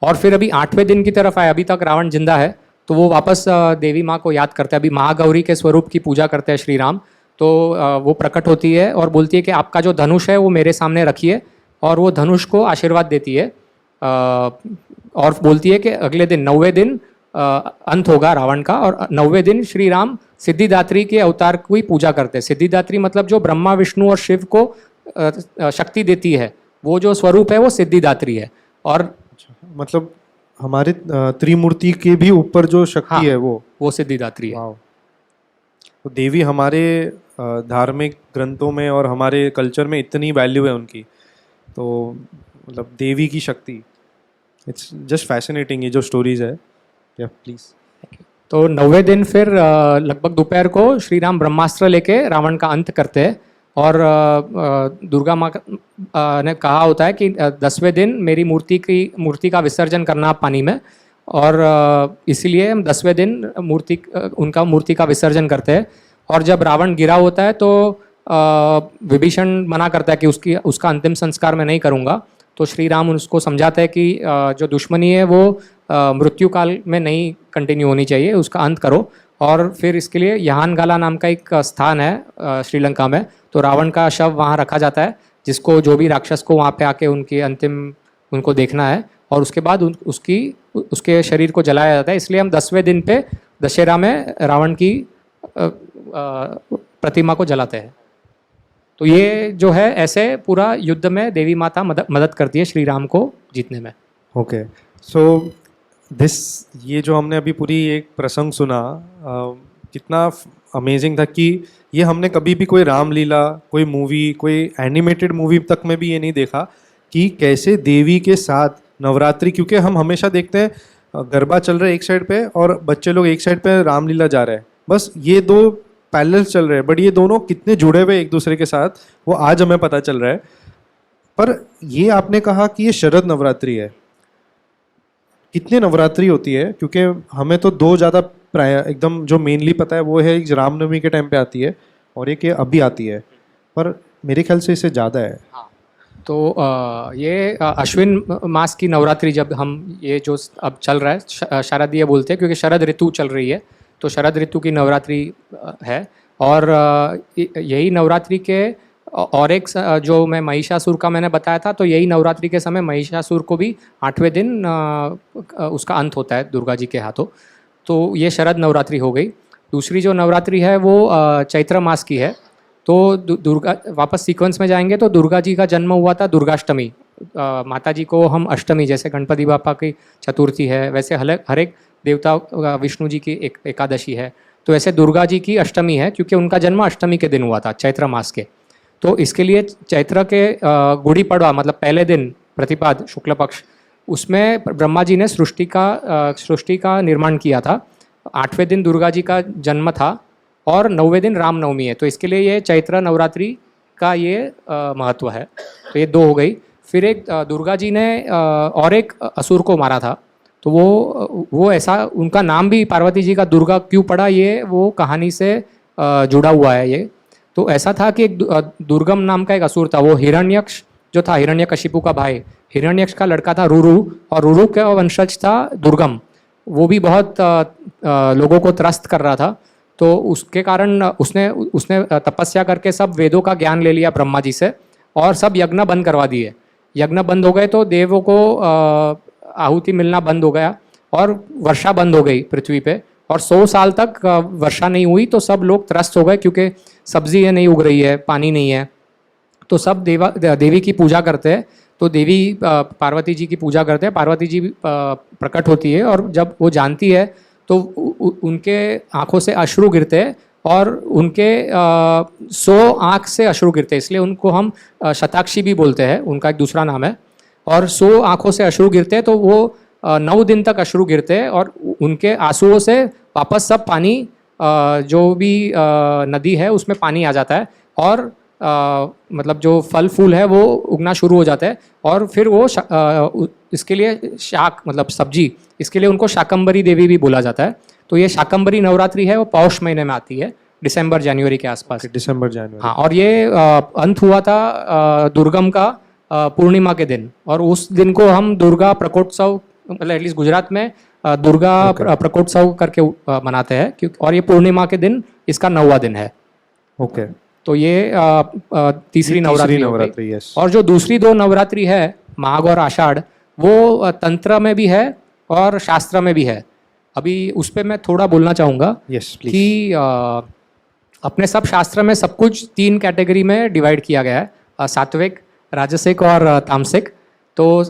और फिर अभी 8वें दिन की तरफ आए, अभी तक रावण जिंदा है, तो वो वापस देवी माँ को याद करते हैं। अभी महागौरी के स्वरूप की पूजा करते हैं श्री राम। तो वो प्रकट होती है और बोलती है कि आपका जो धनुष है वो मेरे सामने रखिए, और वो धनुष को आशीर्वाद देती है। और बोलती है कि अगले दिन 9वें दिन अंत होगा रावण का, और 9वें दिन श्री राम सिद्धिदात्री के अवतार की ही पूजा करते हैं। सिद्धिदात्री मतलब जो ब्रह्मा विष्णु और शिव को शक्ति देती है, वो जो स्वरूप है वो सिद्धिदात्री है। और मतलब हमारे त्रिमूर्ति के भी ऊपर जो शक्ति हाँ, है वो सिद्धिदात्री है। वाव। तो देवी हमारे धार्मिक ग्रंथों में और हमारे कल्चर में इतनी वैल्यू है उनकी, तो मतलब देवी की शक्ति, इट्स जस्ट फैसिनेटिंग ये जो स्टोरीज है। या प्लीज। तो 9वें दिन फिर लगभग दोपहर को श्री राम ब्रह्मास्त्र लेके रावण का अंत करते हैं। और दुर्गा माँ ने कहा होता है कि 10वें दिन मेरी मूर्ति का विसर्जन करना आप पानी में, और इसीलिए हम 10वें दिन उनका मूर्ति का विसर्जन करते हैं। और जब रावण गिरा होता है तो विभीषण मना करता है कि उसका अंतिम संस्कार मैं नहीं करूँगा। तो श्री राम उसको समझाते हैं कि जो दुश्मनी है वो मृत्यु काल में नहीं कंटिन्यू होनी चाहिए, उसका अंत करो। और फिर इसके लिए यहानगाला नाम का एक स्थान है श्रीलंका में, तो रावण का शव वहाँ रखा जाता है, जिसको जो भी राक्षस को वहाँ पे आके उनके अंतिम उनको देखना है, और उसके बाद उसके शरीर को जलाया जाता है। इसलिए हम 10वें दिन पे दशहरा में रावण की प्रतिमा को जलाते हैं। तो ये जो है ऐसे पूरा युद्ध में देवी माता मदद करती है श्री राम को जीतने में। ओके, सो ये जो हमने अभी पूरी एक प्रसंग सुना, कितना अमेजिंग था कि ये हमने कभी भी कोई रामलीला, कोई मूवी, कोई एनिमेटेड मूवी तक में भी ये नहीं देखा कि कैसे देवी के साथ नवरात्रि, क्योंकि हम हमेशा देखते हैं गरबा चल रहा है एक साइड पे और बच्चे लोग एक साइड पे रामलीला जा रहे हैं, बस ये दो पैरेलल चल रहे हैं, बट ये दोनों कितने जुड़े हुए एक दूसरे के साथ वो आज हमें पता चल रहा है। पर ये आपने कहा कि ये शरद नवरात्रि है, कितने नवरात्रि होती है? क्योंकि हमें तो दो ज़्यादा प्राय एकदम जो मेनली पता है वो है एक रामनवमी के टाइम पे आती है और एक ये अभी आती है, पर मेरे ख्याल से इससे ज़्यादा है। हाँ, तो ये अश्विन मास की नवरात्रि, जब हम ये जो अब चल रहा है शारदीय बोलते हैं, क्योंकि शरद ऋतु चल रही है, तो शरद ऋतु की नवरात्रि है। और यही नवरात्रि के और एक जो मैं महिषासुर का मैंने बताया था, तो यही नवरात्रि के समय महिषासुर को भी 8वें दिन उसका अंत होता है दुर्गा जी के हाथों। तो ये शरद नवरात्रि हो गई। दूसरी जो नवरात्रि है वो चैत्र मास की है। तो दुर्गा, वापस सीक्वेंस में जाएंगे तो दुर्गा जी का जन्म हुआ था दुर्गाष्टमी। माता जी को हम अष्टमी, जैसे गणपति बापा की चतुर्थी है, वैसे हर एक देवता, विष्णु जी की एक एकादशी है, तो ऐसे दुर्गा जी की अष्टमी है, क्योंकि उनका जन्म अष्टमी के दिन हुआ था चैत्र मास के। तो इसके लिए चैत्र के गुड़ी पड़वा मतलब पहले दिन प्रतिपाद शुक्ल पक्ष, उसमें ब्रह्मा जी ने सृष्टि का निर्माण किया था। 8वें दिन दुर्गा जी का जन्म था और 9वें दिन रामनवमी है, तो इसके लिए ये चैत्र नवरात्रि का ये महत्व है। तो ये दो हो गई। फिर एक दुर्गा जी ने और एक असुर को मारा था, तो वो ऐसा, उनका नाम भी पार्वती जी का दुर्गा क्यों पड़ा, ये वो कहानी से जुड़ा हुआ है ये। तो ऐसा था कि एक दुर्गम नाम का एक असुर था, वो हिरण्यक्ष जो था हिरण्यकशिपु का भाई, हिरण्यक्ष का लड़का था रुरु, और रुरु का वंशज था दुर्गम। वो भी बहुत लोगों को त्रस्त कर रहा था। तो उसके कारण उसने उसने तपस्या करके सब वेदों का ज्ञान ले लिया ब्रह्मा जी से, और सब यज्ञ बंद करवा दिए। यज्ञ बंद हो गए तो देवों को आहुति मिलना बंद हो गया, और वर्षा बंद हो गई पृथ्वी पे, और 100 साल तक वर्षा नहीं हुई। तो सब लोग त्रस्त हो गए, क्योंकि सब्जी नहीं उग रही है, पानी नहीं है। तो सब देवी की पूजा करते हैं। तो देवी पार्वती जी की पूजा करते हैं। पार्वती जी प्रकट होती है, और जब वो जानती है तो उनके आंखों से अश्रु गिरते हैं, और उनके 100 आँख से अश्रु गिरते हैं, इसलिए उनको हम शताक्षी भी बोलते हैं, उनका एक दूसरा नाम है। और 100 आँखों से अश्रु गिरते हैं, तो वो 9 दिन तक अश्रु गिरते हैं, और उनके आंसुओं से वापस सब पानी, जो भी नदी है उसमें पानी आ जाता है, और मतलब जो फल फूल है वो उगना शुरू हो जाता है। और फिर वो इसके लिए शाक मतलब सब्जी, इसके लिए उनको शाकंबरी देवी भी बोला जाता है। तो ये शाकंबरी नवरात्रि है, वो पौष महीने में आती है, दिसंबर जनवरी के आसपास। दिसंबर जनवरी। हाँ, और ये अंत हुआ था दुर्गम का पूर्णिमा के दिन, और उस दिन को हम दुर्गा प्रकोत्सव, मतलब एटलीस्ट गुजरात में दुर्गा प्रकोत्सव करके मनाते हैं, क्योंकि और ये पूर्णिमा के दिन इसका 9वां दिन है। ओके। तो ये तीसरी नवरात्रि हो गई। यस। और जो दूसरी 2 नवरात्रि है, माघ और आषाढ़, वो तंत्र में भी है और शास्त्र में भी है। अभी उस पर मैं थोड़ा बोलना चाहूँगा। Yes please. कि अपने सब शास्त्र में सब कुछ 3 कैटेगरी में डिवाइड किया गया है, सात्विक, राजसिक और तामसिक। तो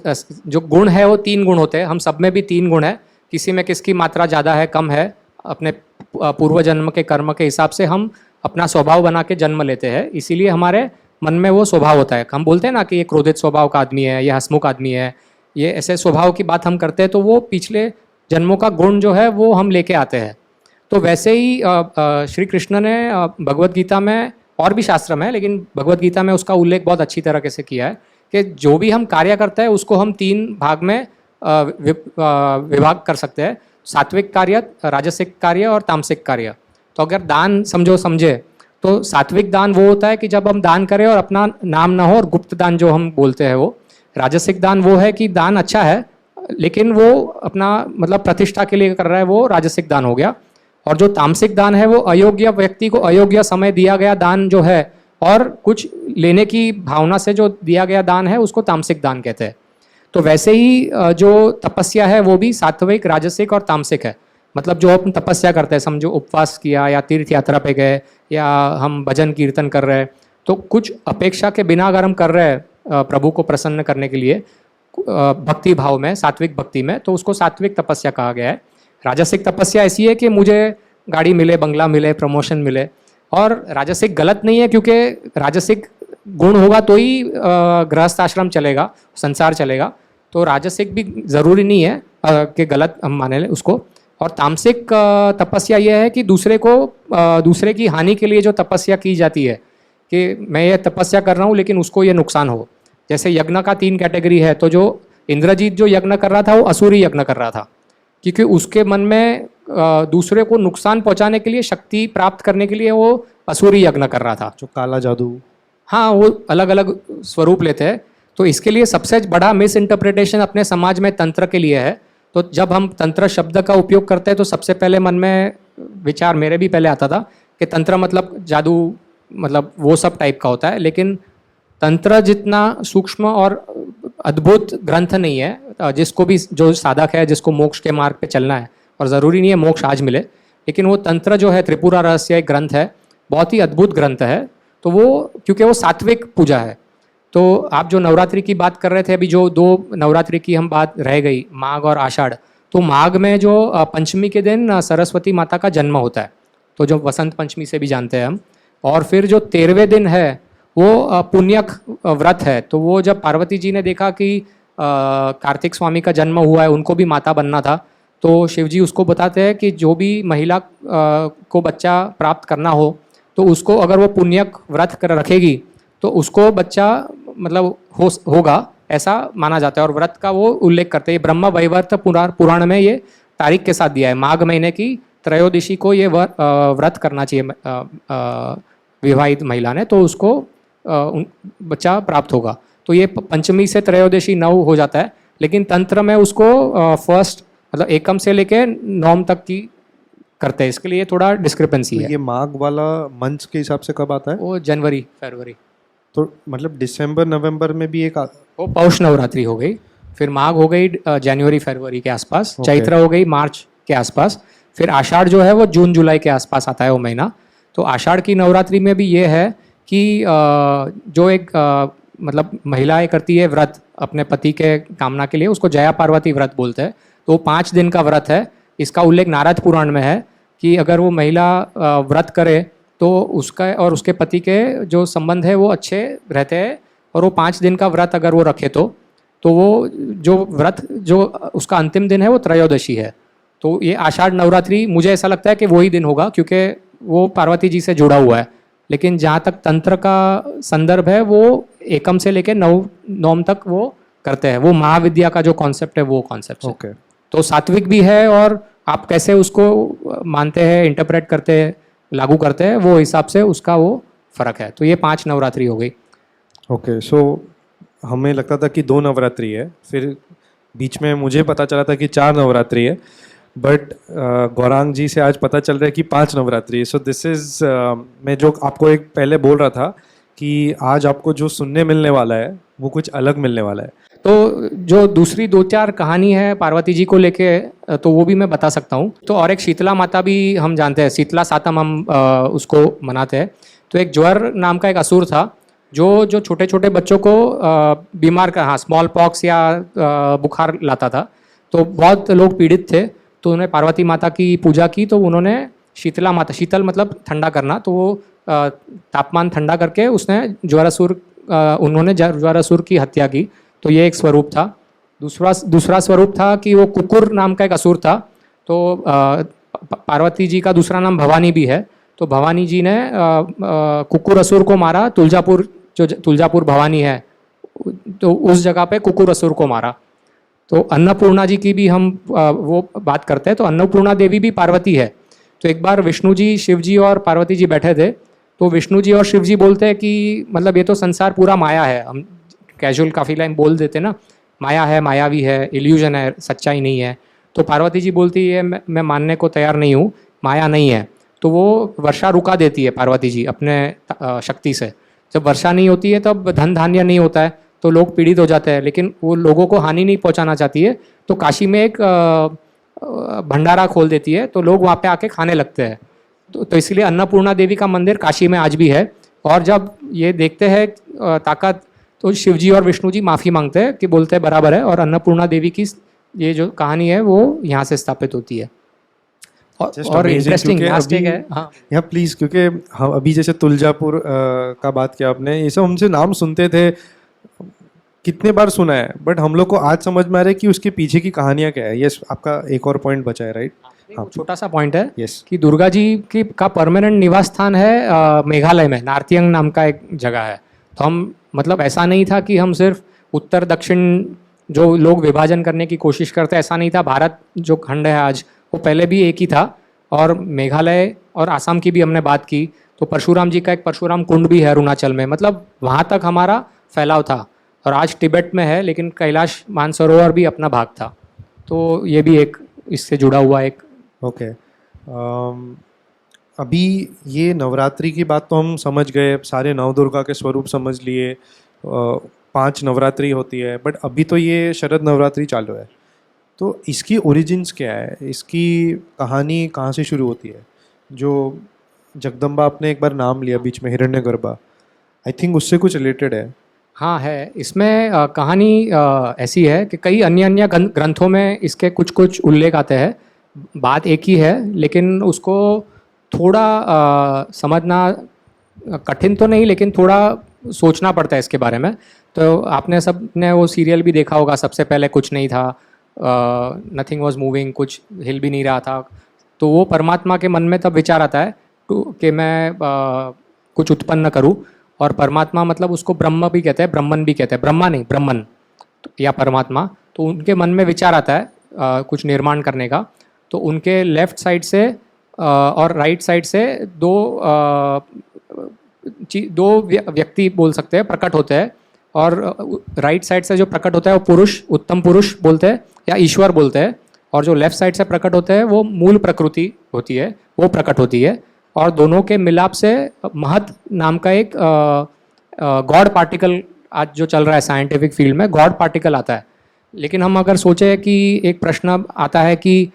जो गुण है वो 3 गुण होते हैं, हम सब में भी 3 गुण है। किसी में किसकी मात्रा ज़्यादा है, कम है, अपने पूर्व जन्म के कर्म के हिसाब से हम अपना स्वभाव बना के जन्म लेते हैं, इसीलिए हमारे मन में वो स्वभाव होता है। हम बोलते हैं ना कि ये क्रोधित स्वभाव का आदमी है, ये हंसमुख आदमी है, ये ऐसे स्वभाव की बात हम करते हैं, तो वो पिछले जन्मों का गुण जो है वो हम लेके आते हैं। तो वैसे ही श्री कृष्ण ने भगवत गीता में, और भी शास्त्र में है, लेकिन भगवत गीता में उसका उल्लेख बहुत अच्छी तरीके से किया है कि जो भी हम कार्य करते हैं उसको हम 3 भाग में विभाग कर सकते हैं, सात्विक कार्य, राजसिक कार्य और तामसिक कार्य। तो अगर दान समझे तो सात्विक दान वो होता है कि जब हम दान करें और अपना नाम ना हो, और गुप्त दान जो हम बोलते हैं वो। राजसिक दान वो है कि दान अच्छा है, लेकिन वो अपना मतलब प्रतिष्ठा के लिए कर रहा है, वो राजसिक दान हो गया। और जो तामसिक दान है वो अयोग्य व्यक्ति को अयोग्य समय दिया गया दान जो है, और कुछ लेने की भावना से जो दिया गया दान है, उसको तामसिक दान कहते हैं। तो वैसे ही जो तपस्या है वो भी सात्विक, राजसिक और तामसिक है। मतलब जो हम तपस्या करते हैं, समझो उपवास किया, या तीर्थ यात्रा पे गए, या हम भजन कीर्तन कर रहे हैं, तो कुछ अपेक्षा के बिना अगर हम कर रहे हैं प्रभु को प्रसन्न करने के लिए भक्ति भाव में, सात्विक भक्ति में, तो उसको सात्विक तपस्या कहा गया है। राजसिक तपस्या ऐसी है कि मुझे गाड़ी मिले, बंगला मिले, प्रमोशन मिले। और राजसिक गलत नहीं है, क्योंकि राजसिक गुण होगा तो ही गृहस्थ आश्रम चलेगा, संसार चलेगा। तो राजसिक भी ज़रूरी नहीं है कि गलत हम माने लें उसको। और तामसिक तपस्या यह है कि दूसरे की हानि के लिए जो तपस्या की जाती है, कि मैं ये तपस्या कर रहा हूँ लेकिन उसको ये नुकसान हो। जैसे यज्ञ का 3 कैटेगरी है, तो जो इंद्रजीत जो यज्ञ कर रहा था वो असुरी यज्ञ कर रहा था, क्योंकि उसके मन में दूसरे को नुकसान पहुंचाने के लिए, शक्ति प्राप्त करने के लिए वो असुरी यज्ञ कर रहा था। जो काला जादू, हाँ, वो अलग अलग स्वरूप लेते हैं। तो इसके लिए सबसे बड़ा मिस इंटरप्रिटेशन अपने समाज में तंत्र के लिए है। तो जब हम तंत्र शब्द का उपयोग करते हैं तो सबसे पहले मन में विचार मेरे भी पहले आता था कि तंत्र मतलब जादू, मतलब वो सब टाइप का होता है। लेकिन तंत्र जितना सूक्ष्म और अद्भुत ग्रंथ नहीं है। जिसको भी, जो साधक है, जिसको मोक्ष के मार्ग पे चलना है, और ज़रूरी नहीं है मोक्ष आज मिले, लेकिन वो तंत्र जो है, त्रिपुरा रहस्य एक ग्रंथ है, बहुत ही अद्भुत ग्रंथ है। तो वो क्योंकि वो सात्विक पूजा है। तो आप जो नवरात्रि की बात कर रहे थे, अभी जो 2 नवरात्रि की हम बात रह गई, माघ और आषाढ़। तो माघ में जो पंचमी के दिन सरस्वती माता का जन्म होता है, तो जो वसंत पंचमी से भी जानते हैं हम। और फिर जो 13वें दिन है वो पुण्यक व्रत है। तो वो जब पार्वती जी ने देखा कि कार्तिक स्वामी का जन्म हुआ है, उनको भी माता बनना था, तो शिव जी उसको बताते हैं कि जो भी महिला को बच्चा प्राप्त करना हो, तो उसको अगर वो पुण्यक व्रत कर रखेगी तो उसको बच्चा मतलब होगा, ऐसा माना जाता है। और व्रत का वो उल्लेख करते हैं। ब्रह्म वैवर्त पुराण में ये तारीख के साथ दिया है, माघ महीने की त्रयोदशी को ये व्रत करना चाहिए विवाहित महिला ने, तो उसको बच्चा प्राप्त होगा। तो ये पंचमी से त्रयोदशी नव हो जाता है, लेकिन तंत्र में उसको फर्स्ट मतलब एकम से लेके नवम तक की करते हैं, इसके लिए थोड़ा डिस्क्रिपेंसी तो है। ये माघ वाला मंथ के हिसाब से कब आता है? वो जनवरी फरवरी, तो मतलब दिसंबर नवंबर में भी एक वो पौष नवरात्रि हो गई, फिर माघ हो गई जनवरी फरवरी के आसपास, Okay. चैत्र हो गई मार्च के आसपास, फिर आषाढ़ जो है वो जून जुलाई के आसपास आता है वो महीना। तो आषाढ़ की नवरात्रि में भी ये है कि जो एक मतलब महिलाएं करती है व्रत अपने पति के कामना के लिए, उसको जया पार्वती व्रत बोलते हैं। तो 5 दिन का व्रत है। इसका उल्लेख नारद पुराण में है कि अगर वो महिला व्रत करे तो उसका और उसके पति के जो संबंध है वो अच्छे रहते हैं, और वो 5 दिन का व्रत अगर वो रखे तो वो जो व्रत जो उसका अंतिम दिन है वो त्रयोदशी है। तो ये आषाढ़ नवरात्रि मुझे ऐसा लगता है कि वही दिन होगा, क्योंकि वो पार्वती जी से जुड़ा हुआ है। लेकिन जहाँ तक तंत्र का संदर्भ है वो एकम से लेकर नवम तक वो करते हैं, वो महाविद्या का जो कॉन्सेप्ट है वो कॉन्सेप्ट है। ओके। तो सात्विक भी है, और आप कैसे उसको मानते हैं, इंटरप्रेट करते हैं, लागू करते हैं, वो हिसाब से उसका वो फर्क है। तो ये 5 नवरात्रि हो गई। ओके, सो हमें लगता था कि 2 नवरात्रि है, फिर बीच में मुझे पता चला था कि 4 नवरात्रि है, बट गौरांग जी से आज पता चल रहा है कि 5 नवरात्रि है। सो दिस इज़ मैं जो आपको एक पहले बोल रहा था कि आज आपको जो सुनने मिलने वाला है वो कुछ अलग मिलने वाला है। तो जो दूसरी 2-4 कहानी है पार्वती जी को लेके, तो वो भी मैं बता सकता हूँ। तो और एक शीतला माता भी हम जानते हैं, शीतला सातम हम उसको मनाते हैं। तो एक ज्वर नाम का एक असुर था जो छोटे छोटे बच्चों को बीमार का, हाँ, स्मॉल पॉक्स या बुखार लाता था। तो बहुत लोग पीड़ित थे, तो उन्होंने पार्वती माता की पूजा की। तो उन्होंने शीतला माता, शीतल मतलब ठंडा करना, तो वो तापमान ठंडा करके उसने उन्होंने ज्वारासुर की हत्या की। तो ये एक स्वरूप था। दूसरा स्वरूप था कि वो कुकुर नाम का एक असुर था। तो पार्वती जी का दूसरा नाम भवानी भी है। तो भवानी जी ने कुकुर असुर को मारा, तुलजापुर भवानी है, तो उस जगह पे कुकुर असुर को मारा। तो अन्नपूर्णा जी की भी हम वो बात करते हैं। तो अन्नपूर्णा देवी भी पार्वती है। तो एक बार विष्णु जी, शिव जी और पार्वती जी बैठे थे। तो विष्णु जी और शिव जी बोलते हैं कि मतलब ये तो संसार पूरा माया है। हम कैजुअल काफ़ी लाइन बोल देते ना, माया है, मायावी है, इल्यूजन है, सच्चाई नहीं है। तो पार्वती जी बोलती है मैं मानने को तैयार नहीं हूँ, माया नहीं है। तो वो वर्षा रुका देती है पार्वती जी अपने शक्ति से। जब वर्षा नहीं होती है तब धन धान्य नहीं होता है, तो लोग पीड़ित हो जाते हैं, लेकिन वो लोगों को हानि नहीं पहुंचाना चाहती है। तो काशी में एक भंडारा खोल देती है, तो लोग वहाँ पे आके खाने लगते हैं। तो इसलिए अन्नपूर्णा देवी का मंदिर काशी में आज भी है। और जब ये देखते हैं ताकत, तो शिव जी और विष्णु जी माफ़ी मांगते हैं कि बोलते हैं बराबर है, और अन्नपूर्णा देवी की ये जो कहानी है वो यहाँ से स्थापित होती है। और इंटरेस्टिंग लास्ट एक है, हाँ या प्लीज़, क्योंकि हम अभी जैसे तुलजापुर का बात किया आपने, ये सब हमसे नाम सुनते थे, कितने बार सुना है, बट हम लोग को आज समझ में आ रहा है कि उसके पीछे की कहानियाँ क्या है। यस, आपका एक और पॉइंट बचा है, राइट? हाँ, छोटा सा पॉइंट है यस। कि दुर्गा जी का परमानेंट निवास स्थान है मेघालय में, नार्तियंग नाम का एक जगह है। तो हम मतलब ऐसा नहीं था कि हम सिर्फ उत्तर दक्षिण जो लोग विभाजन करने की कोशिश करते हैं, ऐसा नहीं था। भारत जो खंड है आज, वो पहले भी एक ही था। और मेघालय और आसाम की भी हमने बात की, तो परशुराम जी का एक परशुराम कुंड भी है अरुणाचल में, मतलब वहाँ तक हमारा फैलाव था। और आज तिब्बत में है, लेकिन कैलाश मानसरोवर भी अपना भाग था। तो ये भी एक इससे जुड़ा हुआ एक। ओके, अभी ये नवरात्रि की बात तो हम समझ गए, सारे नवदुर्गा के स्वरूप समझ लिए, 5 नवरात्रि होती है, बट अभी तो ये शरद नवरात्रि चालू है। तो इसकी ओरिजिन्स क्या है, इसकी कहानी कहाँ से शुरू होती है? जो जगदम्बा आपने एक बार नाम लिया बीच में, हिरण्यगर्भा, आई थिंक उससे कुछ रिलेटेड है। हाँ है, इसमें कहानी ऐसी है कि कई अन्य ग्रंथों में इसके कुछ कुछ उल्लेख आते हैं। बात एक ही है, लेकिन उसको थोड़ा समझना कठिन तो नहीं, लेकिन थोड़ा सोचना पड़ता है इसके बारे में। तो आपने सबने वो सीरियल भी देखा होगा, सबसे पहले कुछ नहीं था, नथिंग वॉज मूविंग, कुछ हिल भी नहीं रहा था। तो वो परमात्मा के मन में तब विचार आता है कि मैं कुछ उत्पन्न करूं। और परमात्मा मतलब उसको ब्रह्म भी कहते हैं, ब्रह्मन भी कहते हैं, ब्रह्मा नहीं ब्रह्मन या परमात्मा। तो उनके मन में विचार आता है कुछ निर्माण करने का। तो उनके लेफ्ट साइड से और राइट साइड से दो व्यक्ति बोल सकते हैं प्रकट होते हैं, और राइट साइड से जो प्रकट होता है वो पुरुष, उत्तम पुरुष बोलते हैं या ईश्वर बोलते हैं, और जो लेफ्ट साइड से प्रकट होते हैं वो मूल प्रकृति होती है, वो प्रकट होती है। और दोनों के मिलाप से महत नाम का एक गॉड पार्टिकल आज जो चल रहा है साइंटिफिक फील्ड में, गॉड पार्टिकल आता है। लेकिन हम अगर सोचे कि एक प्रश्न आता है कि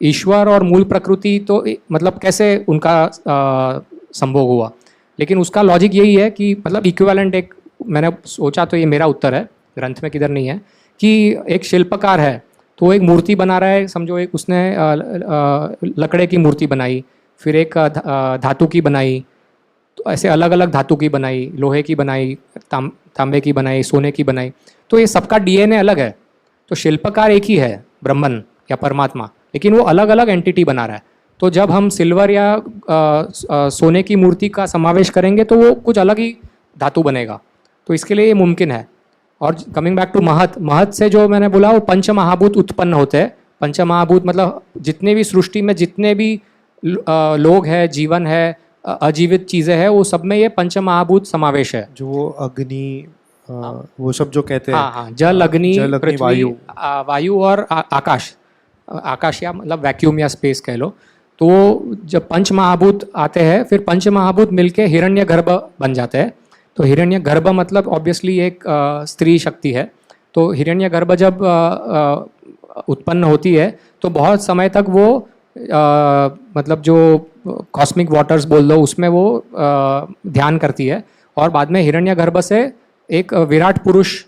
ईश्वर और मूल प्रकृति तो मतलब कैसे उनका संभोग हुआ, लेकिन उसका लॉजिक यही है कि मतलब इक्विवेलेंट, एक मैंने सोचा तो ये मेरा उत्तर है, ग्रंथ में किधर नहीं है, कि एक शिल्पकार है तो वो एक मूर्ति बना रहा है, समझो एक उसने लकड़े की मूर्ति बनाई, फिर एक धातु की बनाई, तो ऐसे अलग अलग धातु की बनाई, लोहे की बनाई, तांबे की बनाई, सोने की बनाई, तो ये सबका डीएनए अलग है। तो शिल्पकार एक ही है, ब्रह्मन या परमात्मा, लेकिन वो अलग अलग एंटिटी बना रहा है। तो जब हम सिल्वर या सोने की मूर्ति का समावेश करेंगे तो वो कुछ अलग ही धातु बनेगा, तो इसके लिए ये मुमकिन है। और कमिंग बैक टू महत, महत से जो मैंने बोला वो पंच महाभूत उत्पन्न होते हैं। पंच महाभूत मतलब जितने भी सृष्टि में जितने भी लोग हैं, जीवन है, अजीवित चीज़ें हैं, वो सब में ये पंच महाभूत समावेश है। जो अग्नि, वो सब जो कहते हैं, हाँ हाँ, जल, अग्नि, पृथ्वी, वायु, वायु और आकाश, आकाश या मतलब वैक्यूम या स्पेस कह लो। तो जब पंच महाभूत आते हैं, फिर पंच महाभूत मिलके हिरण्यगर्भ बन जाते हैं। तो हिरण्यगर्भ मतलब ऑब्वियसली एक स्त्री शक्ति है। तो हिरण्यगर्भ जब उत्पन्न होती है तो बहुत समय तक वो मतलब जो कॉस्मिक वाटर्स बोल दो उसमें वो ध्यान करती है, और बाद में हिरण्यगर्भ से एक विराट पुरुष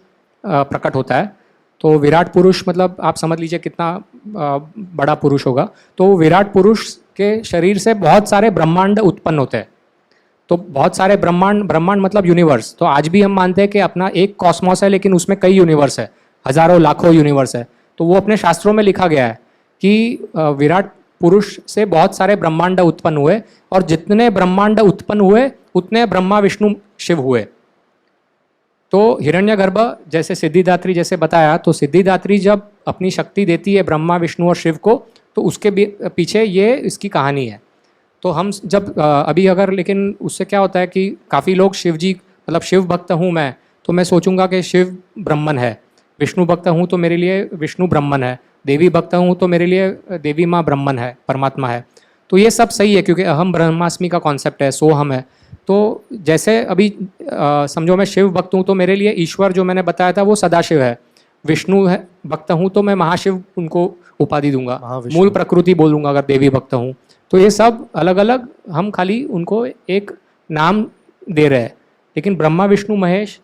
प्रकट होता है। तो विराट पुरुष मतलब आप समझ लीजिए कितना बड़ा पुरुष होगा। तो विराट पुरुष के शरीर से बहुत सारे ब्रह्मांड उत्पन्न होते हैं। तो बहुत सारे ब्रह्मांड, ब्रह्मांड मतलब यूनिवर्स। तो आज भी हम मानते हैं कि अपना एक कॉस्मोस है, लेकिन उसमें कई यूनिवर्स है, हजारों लाखों यूनिवर्स है। तो वो अपने शास्त्रों में लिखा गया है कि विराट पुरुष से बहुत सारे ब्रह्मांड उत्पन्न हुए, और जितने ब्रह्मांड उत्पन्न हुए उतने ब्रह्मा विष्णु शिव हुए। तो हिरण्यगर्भ जैसे सिद्धिदात्री जैसे बताया, तो सिद्धिदात्री जब अपनी शक्ति देती है ब्रह्मा विष्णु और शिव को, तो उसके पीछे ये इसकी कहानी है। तो हम जब अभी अगर, लेकिन उससे क्या होता है कि काफ़ी लोग शिव जी मतलब शिव भक्त हूँ मैं, तो मैं सोचूंगा कि शिव ब्रह्मन है, विष्णु भक्त हूँ तो मेरे लिए विष्णु ब्रह्मन है, देवी भक्त हूँ तो मेरे लिए देवी माँ ब्रह्मन है, परमात्मा है। तो ये सब सही है क्योंकि अहम ब्रह्मास्मि का कॉन्सेप्ट है, सो हम है। तो जैसे अभी समझो मैं शिव भक्त हूँ तो मेरे लिए ईश्वर जो मैंने बताया था वो सदाशिव है, विष्णु है भक्त हूँ तो मैं महाशिव उनको उपाधि दूंगा, मूल प्रकृति बोलूँगा अगर देवी भक्त हूँ। तो ये सब अलग अलग, हम खाली उनको एक नाम दे रहे हैं, लेकिन ब्रह्मा विष्णु महेश,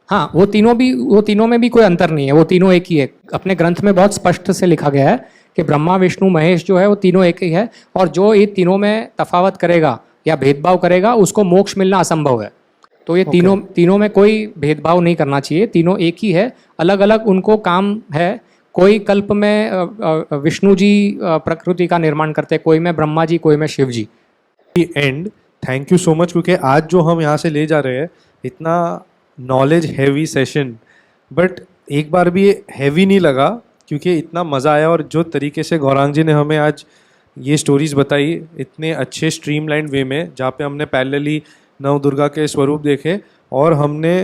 हाँ वो तीनों में भी कोई अंतर नहीं है, वो तीनों एक ही है। अपने ग्रंथ में बहुत स्पष्ट से लिखा गया है कि ब्रह्मा विष्णु महेश जो है वो तीनों एक ही है, और जो ये तीनों में तफावत करेगा या भेदभाव करेगा उसको मोक्ष मिलना असंभव है। तो ये तीनों में कोई भेदभाव नहीं करना चाहिए, तीनों एक ही है, अलग अलग उनको काम है। कोई कल्प में विष्णु जी प्रकृति का निर्माण करते, कोई में ब्रह्मा जी, कोई में Shiv ji. And thank you so much, क्योंकि आज जो हम यहाँ से ले जा रहे हैं इतना नॉलेज हैवी सेशन, बट एक बार भी हैवी नहीं लगा क्योंकि इतना मज़ा आया। और जो तरीके से गौरांग जी ने हमें आज ये स्टोरीज़ बताई इतने अच्छे स्ट्रीमलाइंड वे में, जहाँ पे हमने पैरेलली नव दुर्गा के स्वरूप देखे और हमने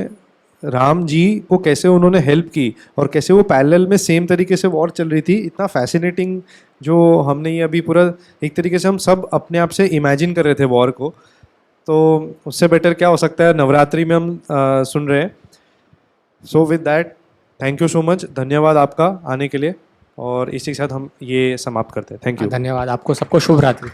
राम जी को कैसे उन्होंने हेल्प की और कैसे वो पैरेलल में सेम तरीके से वॉर चल रही थी, इतना फैसिनेटिंग जो हमने ये अभी पूरा एक तरीके से हम सब अपने आप से इमेजिन कर रहे थे वॉर को। तो उससे बेटर क्या हो सकता है, नवरात्रि में हम सुन रहे हैं। So with that thank you so much, धन्यवाद आपका आने के लिए, और इसी के साथ हम ये समाप्त करते हैं। Thank you. धन्यवाद आपको सबको, शुभ रात्रि।